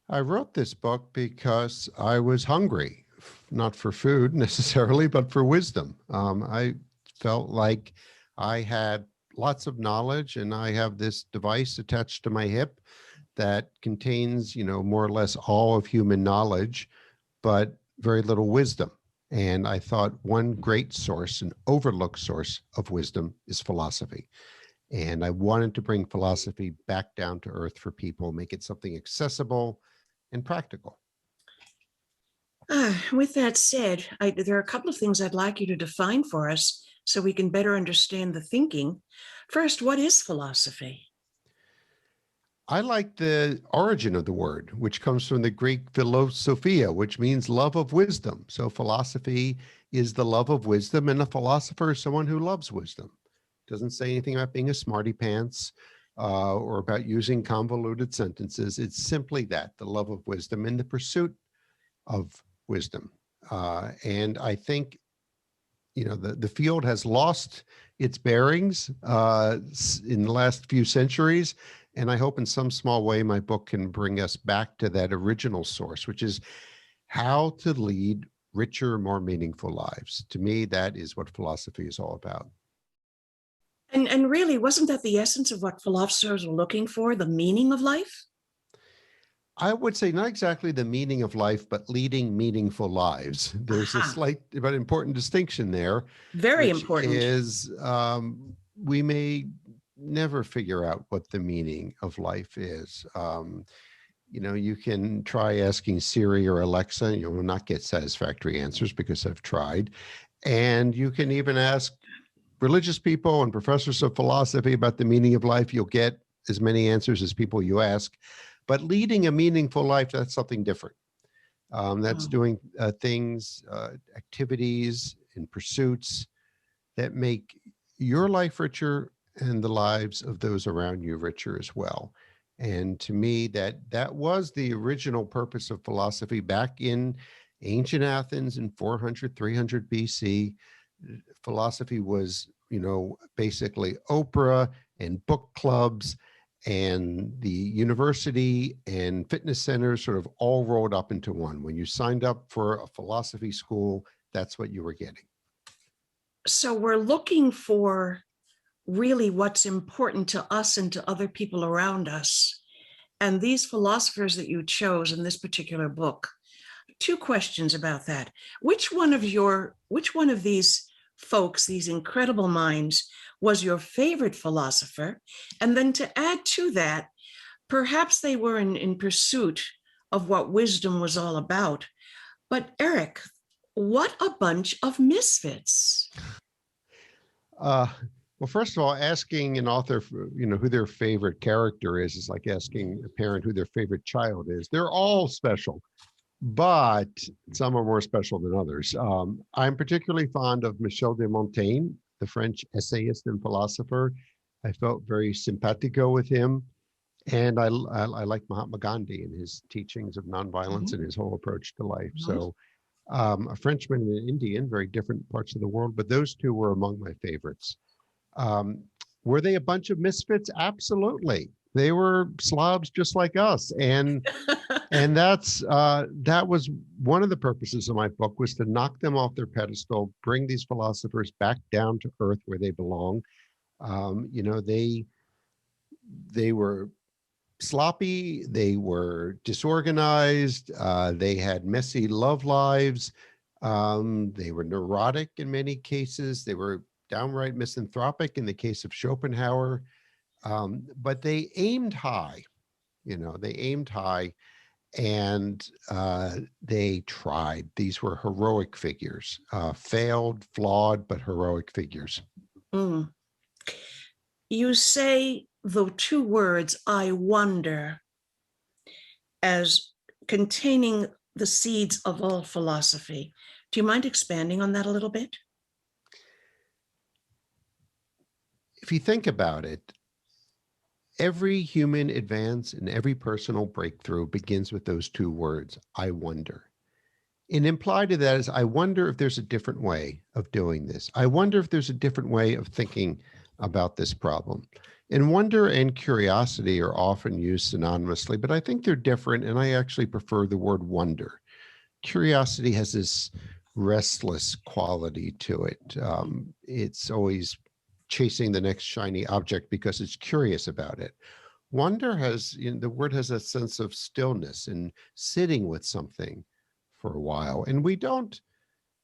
I wrote this book because I was hungry, not for food necessarily, but for wisdom. I felt like I had lots of knowledge, and I have this device attached to my hip that contains, more or less all of human knowledge, but very little wisdom. And I thought one great source, an overlooked source of wisdom, is philosophy. And I wanted to bring philosophy back down to earth for people, make it something accessible and practical. With that said, there are a couple of things I'd like you to define for us so we can better understand the thinking. First, what is philosophy? I like the origin of the word, which comes from the Greek philosophia, which means love of wisdom. So philosophy is the love of wisdom, and a philosopher is someone who loves wisdom. Doesn't say anything about being a smarty pants or about using convoluted sentences. It's simply that, the love of wisdom and the pursuit of wisdom. And I think, the field has lost its bearings in the last few centuries. And I hope in some small way my book can bring us back to that original source, which is how to lead richer, more meaningful lives. To me, that is what philosophy is all about. And really, wasn't that the essence of what philosophers were looking for, the meaning of life? I would say not exactly the meaning of life, but leading meaningful lives. There's a slight but important distinction there. Very which important. Is we may never figure out what the meaning of life is. You can try asking Siri or Alexa, and you will not get satisfactory answers because I've tried. And you can even ask religious people and professors of philosophy about the meaning of life. You'll get as many answers as people you ask. But leading a meaningful life, that's something different. That's doing things, activities, and pursuits that make your life richer and the lives of those around you richer as well. And to me, that was the original purpose of philosophy back in ancient Athens in 400, 300 BC. Philosophy was, basically Oprah and book clubs and the university and fitness centers sort of all rolled up into one. When you signed up for a philosophy school, that's what you were getting. So we're looking for really what's important to us and to other people around us. And these philosophers that you chose in this particular book, two questions about that. Which one of these folks, these incredible minds, was your favorite philosopher? And then to add to that, perhaps they were in pursuit of what wisdom was all about. But Eric, what a bunch of misfits. Well, first of all, asking an author, who their favorite character is like asking a parent who their favorite child is. They're all special, but some are more special than others. I'm particularly fond of Michel de Montaigne, the French essayist and philosopher. I felt very simpatico with him. And I like Mahatma Gandhi and his teachings of nonviolence and his whole approach to life. So a Frenchman and an Indian, very different parts of the world, but those two were among my favorites. Were they a bunch of misfits? Absolutely. They were slobs just like us. And that was one of the purposes of my book, was to knock them off their pedestal, bring these philosophers back down to earth where they belong. They were sloppy, they were disorganized, they had messy love lives, they were neurotic in many cases, they were downright misanthropic in the case of Schopenhauer, but they aimed high, and they tried. These were heroic figures, failed, flawed, but heroic figures. You say the two words, I wonder, as containing the seeds of all philosophy. Do you mind expanding on that a little bit? If you think about it, every human advance and every personal breakthrough begins with those two words, I wonder. And implied to that is, I wonder if there's a different way of doing this. I wonder if there's a different way of thinking about this problem. And wonder and curiosity are often used synonymously, but I think they're different, and I actually prefer the word wonder. Curiosity has this restless quality to it. It's always chasing the next shiny object because it's curious about it. Wonder has, the word has a sense of stillness and sitting with something for a while. And we don't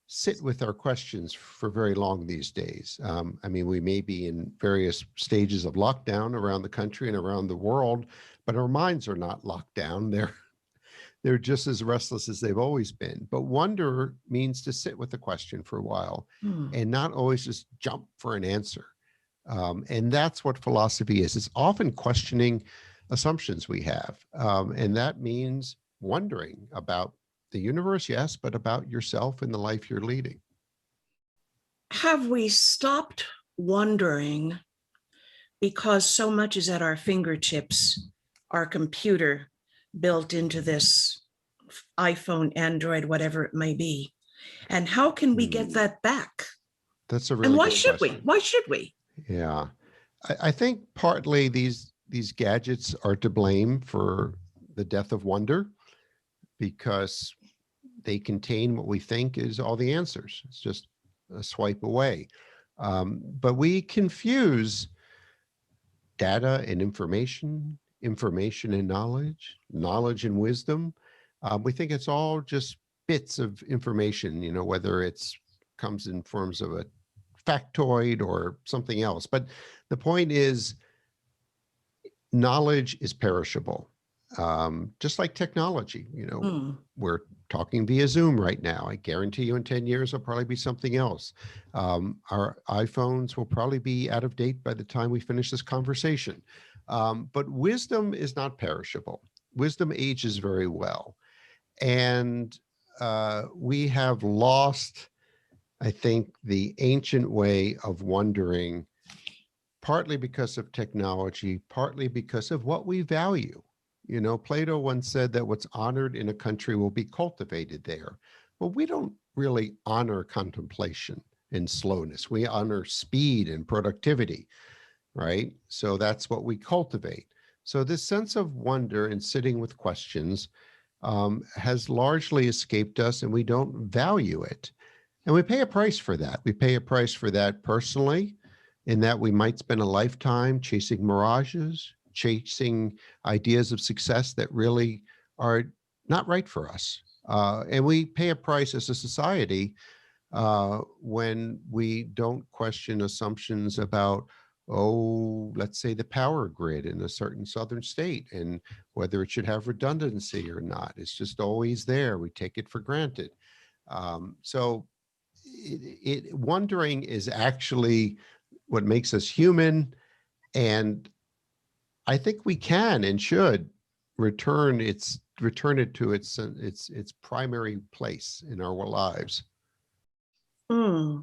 sit with our questions for very long these days. I mean, we may be in various stages of lockdown around the country and around the world, but our minds are not locked down. They're just as restless as they've always been. But wonder means to sit with the question for a while Hmm. and not always just jump for an answer. And that's what philosophy is. It's often questioning assumptions we have. And that means wondering about the universe, yes, but about yourself and the life you're leading. Have we stopped wondering because so much is at our fingertips, our computer built into this iPhone, Android, whatever it may be? And how can we get that back? That's a And really why good should we? question. Why should we? Yeah. I think partly these gadgets are to blame for the death of wonder because they contain what we think is all the answers. It's just a swipe away. But we confuse data and information, information and knowledge, knowledge and wisdom. We think it's all just bits of information, whether it's comes in forms of a factoid or something else. But the point is, knowledge is perishable, just like technology. Hmm. We're talking via Zoom right now. I guarantee you in 10 years, it'll probably be something else. Our iPhones will probably be out of date by the time we finish this conversation. But wisdom is not perishable. Wisdom ages very well. And we have lost, I think, the ancient way of wondering, partly because of technology, partly because of what we value. Plato once said that what's honored in a country will be cultivated there. Well, we don't really honor contemplation and slowness. We honor speed and productivity, right? So that's what we cultivate. So this sense of wonder and sitting with questions has largely escaped us, and we don't value it. And we pay a price for that. We pay a price for that personally, in that we might spend a lifetime chasing mirages, chasing ideas of success that really are not right for us. And we pay a price as a society when we don't question assumptions about, let's say the power grid in a certain southern state and whether it should have redundancy or not. It's just always there. We take it for granted. So wondering is actually what makes us human. And I think we can and should return it to its primary place in our lives. Hmm.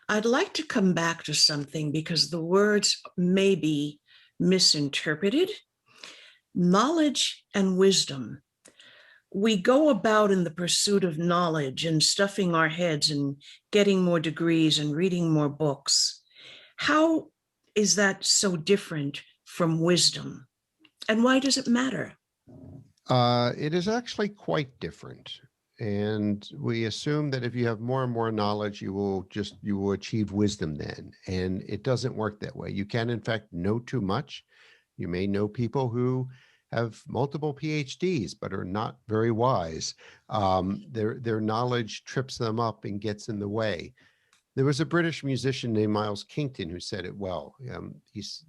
I'd like to come back to something because the words may be misinterpreted. Knowledge and wisdom. We go about in the pursuit of knowledge and stuffing our heads and getting more degrees and reading more books. How is that so different from wisdom? And why does it matter? It is actually quite different. And we assume that if you have more and more knowledge, you will achieve wisdom then. And it doesn't work that way. You can, in fact, know too much. You may know people who have multiple PhDs, but are not very wise. Their knowledge trips them up and gets in the way. There was a British musician named Miles Kington who said it well.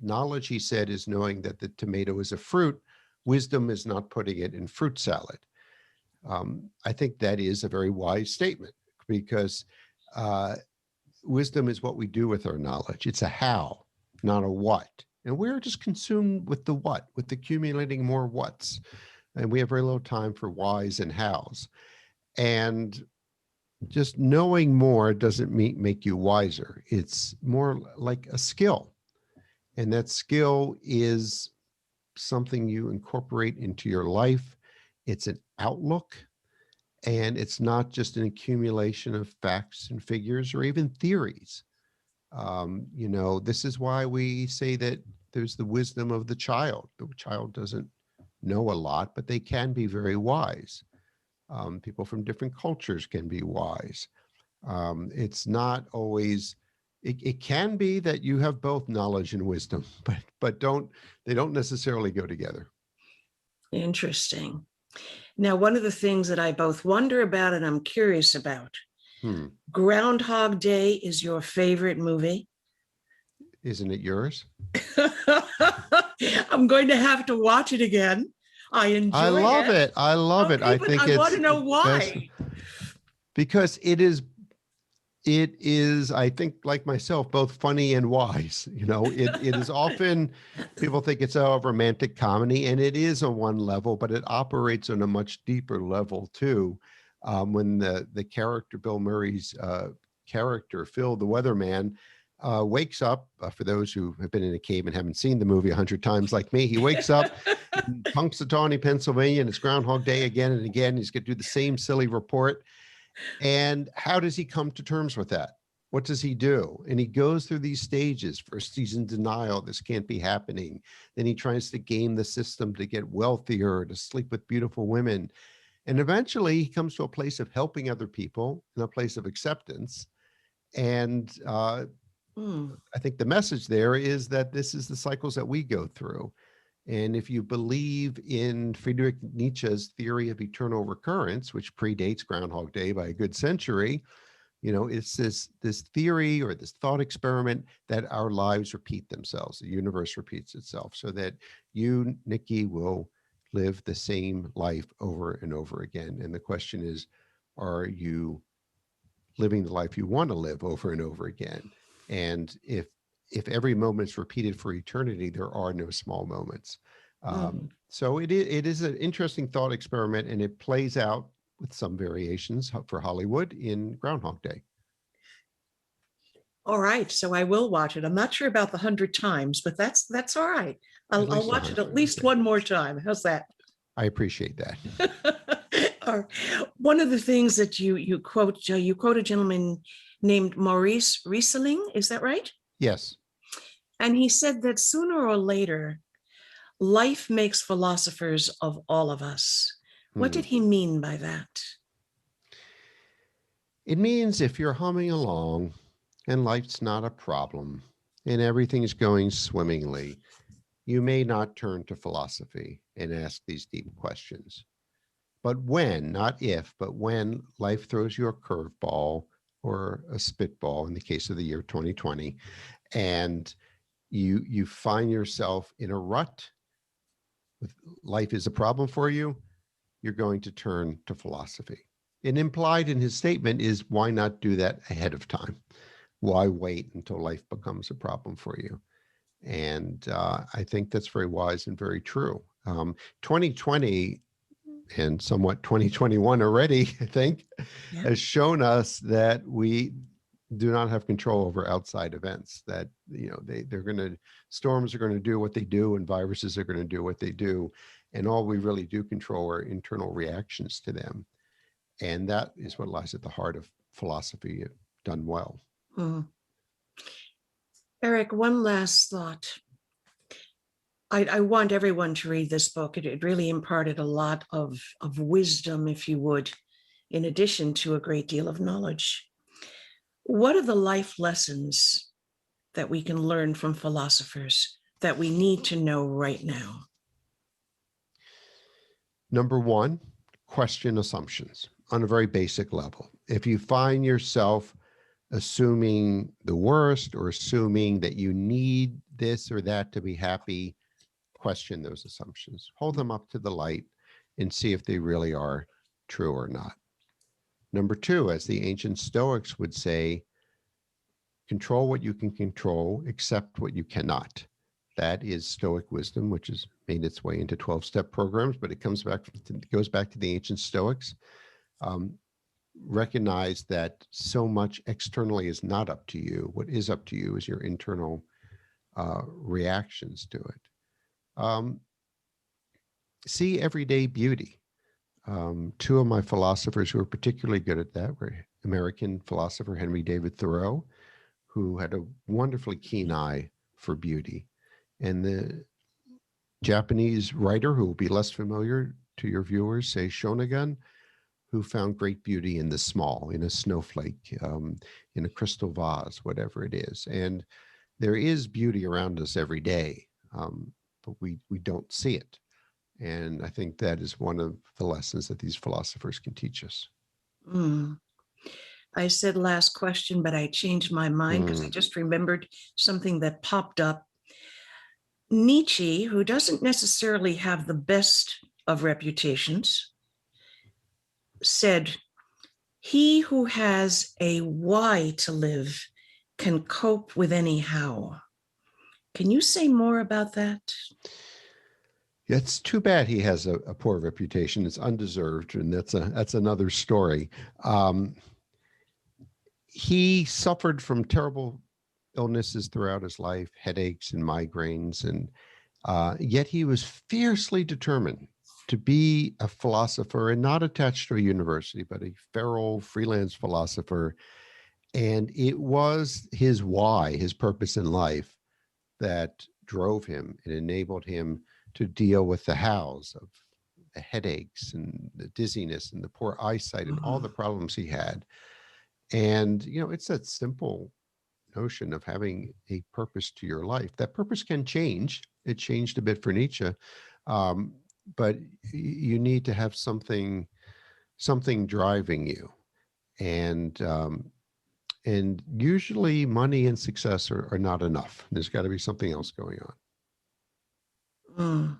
Knowledge, he said, is knowing that the tomato is a fruit. Wisdom is not putting it in fruit salad. I think that is a very wise statement because wisdom is what we do with our knowledge. It's a how, not a what. And we're just consumed with the what, with accumulating more whats. And we have very little time for whys and hows. And just knowing more doesn't make you wiser. It's more like a skill. And that skill is something you incorporate into your life. It's an outlook. And it's not just an accumulation of facts and figures or even theories. This is why we say that there's the wisdom of the child. The child doesn't know a lot, but they can be very wise. People from different cultures can be wise. It's not always, it can be that you have both knowledge and wisdom, but they don't necessarily go together. Interesting. Now, one of the things that I both wonder about and I'm curious about, Groundhog Day is your favorite movie? Isn't it yours? I'm going to have to watch it again. I love it. I love it. I think I want to know why. Because it is, I think, like myself, both funny and wise. It is often, people think it's a romantic comedy, and it is on one level, but it operates on a much deeper level too. When the character, Bill Murray's character, Phil the weatherman, wakes up, for those who have been in a cave and haven't seen the movie 100 times like me, he wakes up in Punxsutawney, Pennsylvania, and it's Groundhog Day again and again. He's going to do the same silly report. And how does he come to terms with that? What does he do? And he goes through these stages. First, he's in denial. This can't be happening. Then he tries to game the system to get wealthier, to sleep with beautiful women. And eventually he comes to a place of helping other people and a place of acceptance. And I think the message there is that this is the cycles that we go through. And if you believe in Friedrich Nietzsche's theory of eternal recurrence, which predates Groundhog Day by a good century, it's this theory or this thought experiment that our lives repeat themselves. The universe repeats itself, so that you, Niki, will live the same life over and over again. And the question is, are you living the life you want to live over and over again? And if every moment is repeated for eternity, there are no small moments. So it is an interesting thought experiment, and it plays out with some variations for Hollywood in Groundhog Day. All right, so I will watch it. I'm not sure about the 100 times, but that's all right. I'll watch it at least one more time. How's that? I appreciate that. One of the things that you quote a gentleman named Maurice Rieseling, is that right? Yes. And he said that sooner or later, life makes philosophers of all of us. What did he mean by that? It means if you're humming along and life's not a problem and everything's going swimmingly, you may not turn to philosophy and ask these deep questions. But when, not if, but when life throws you a curveball or a spitball, in the case of the year 2020, and you find yourself in a rut, life is a problem for you, you're going to turn to philosophy. And implied in his statement is, why not do that ahead of time? Why wait until life becomes a problem for you? And I think that's very wise and very true. 2020 and somewhat 2021 already, I think, has shown us that we do not have control over outside events, that storms are going to do what they do, and viruses are going to do what they do, and all we really do control are internal reactions to them. And that is what lies at the heart of philosophy done well. Eric, one last thought. I want everyone to read this book. It really imparted a lot of wisdom, if you would, in addition to a great deal of knowledge. What are the life lessons that we can learn from philosophers that we need to know right now? Number one, question assumptions on a very basic level. If you find yourself assuming the worst or assuming that you need this or that to be happy, question those assumptions. Hold them up to the light and see if they really are true or not. Number two, as the ancient Stoics would say, control what you can control, accept what you cannot. That is Stoic wisdom, which has made its way into 12-step programs, but it goes back to the ancient Stoics. Recognize that so much externally is not up to you. What is up to you is your internal reactions to it. See everyday beauty. Two of my philosophers who were particularly good at that were American philosopher Henry David Thoreau, who had a wonderfully keen eye for beauty. And the Japanese writer, who will be less familiar to your viewers, say Shonagon, who found great beauty in the small, in a snowflake, in a crystal vase, whatever it is. And there is beauty around us every day, but we don't see it. And I think that is one of the lessons that these philosophers can teach us. Mm. I said last question, but I changed my mind because I just remembered something that popped up. Nietzsche, who doesn't necessarily have the best of reputations, said, "He who has a why to live can cope with any how." Can you say more about that? It's too bad he has a poor reputation. It's undeserved, and that's another story. He suffered from terrible illnesses throughout his life, headaches and migraines, and yet he was fiercely determined to be a philosopher and not attached to a university, but a feral freelance philosopher. And it was his why, his purpose in life, that drove him and enabled him to deal with the hows of the headaches and the dizziness and the poor eyesight and all the problems he had. And, it's that simple notion of having a purpose to your life. That purpose can change. It changed a bit for Nietzsche, but you need to have something driving you, and usually money and success are not enough. There's got to be something else going on.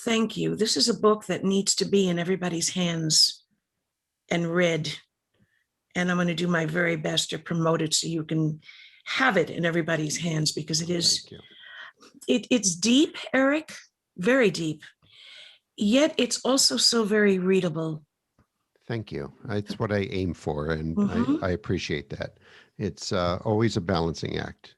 Thank you. This is a book that needs to be in everybody's hands and read. And I'm going to do my very best to promote it so you can have it in everybody's hands, because it is, it's deep, Eric, very deep, yet it's also so very readable. Thank you. That's what I aim for, and I appreciate that. It's always a balancing act.